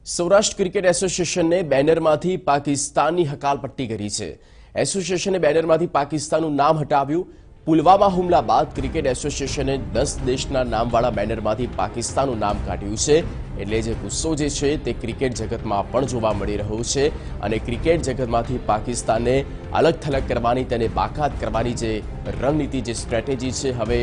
Saurashtra cricket એસોસિએશને બેનરમાંથી પાકિસ્તાનની હકાલપટ્ટી કરી છે। એસોસિએશને બેનરમાંથી પાકિસ્તાનનું નામ હટાવ્યું। પુલવામા હુમલા બાદ ક્રિકેટ એસોસિએશને 10 દેશના નામવાળા બેનરમાંથી પાકિસ્તાનનું નામ કાઢ્યું છે। એટલે જે ગુસ્સો જે છે તે ક્રિકેટ જગતમાં પણ જોવા મળી રહ્યો છે અને ક્રિકેટ જગતમાંથી પાકિસ્તાનને અલગ થલગ કરવાની, તેને બાકાત કરવાની જે રણનીતિ, જે સ્ટ્રેટેજી છે, હવે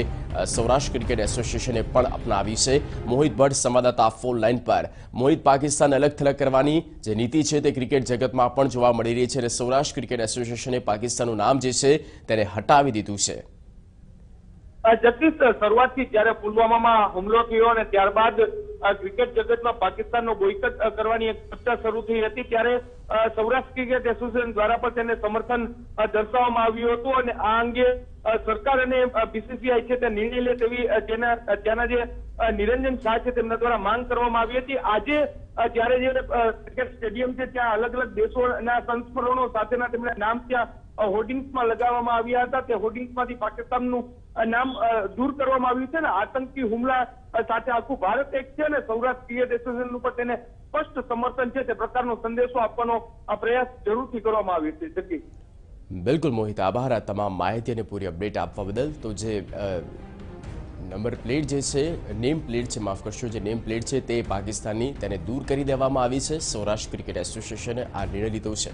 સૌરાષ્ટ્ર ક્રિકેટ એસોસિએશને પણ અપનાવી છે। મોહિત ભટ્ટ સંવાદદાતા ફોન લાઈન પર। મોહિત, પાકિસ્તાન અલગ થલગ કરવાની જે નીતિ છે તે ક્રિકેટ જગતમાં પણ જોવા મળી રહી છે અને સૌરાષ્ટ્ર ક્રિકેટ એસોસિએશને પાકિસ્તાનનું નામ જે છે તેને હટાવી દીધું છે। જગદીશ, શરૂઆતથી જ્યારે પુલવામામાં હુમલો થયો અને ત્યારબાદ ક્રિકેટ જગતમાં પાકિસ્તાનનો બોયકોટ કરવાની એક ચર્ચા શરૂ થઈ હતી, ત્યારે સૌરાષ્ટ્ર ક્રિકેટ એસોસિએશન દ્વારા પણ તેને સમર્થન દર્શાવવામાં આવ્યું હતું અને આ અંગે સરકાર અને બીસીસીઆઈ છે તે નિર્ણય લે તેવી ત્યાંના જે નિરંજન શાહ છે તેમના દ્વારા માંગ કરવામાં આવી હતી। આજે જ્યારે જે ક્રિકેટ સ્ટેડિયમ છે ત્યાં અલગ અલગ દેશોના સંસ્મરણો સાથેના તેમના નામ ત્યાં હોર્ડિંગ્સમાં લગાવવામાં આવ્યા હતા। તે હોર્ડિંગ્સમાંથી પાકિસ્તાનનું નામ દૂર કરવામાં આવ્યું છે ને આતંકી હુમલા સાથે આખું ભારત એક છે અને સૌરાષ્ટ્ર ક્રિકેટ એસોસિએશનનું પણ તેને સ્પષ્ટ સમર્થન છે તે પ્રકારનો સંદેશો આપવાનો આ પ્રયાસ જરૂરથી કરવામાં આવ્યો છે। જગદીશ, બિલકુલ મોહિત, આભાર આ તમામ માહિતી અને પૂરી અપડેટ આપવા બદલ। તો જે નંબર પ્લેટ જે છે, નેમ પ્લેટ છે, માફ કરશો, જે નેમ પ્લેટ છે તે પાકિસ્તાનની તેને દૂર કરી દેવામાં આવી છે। સૌરાષ્ટ્ર ક્રિકેટ એસોસિએશને આ નિર્ણય લીધો છે।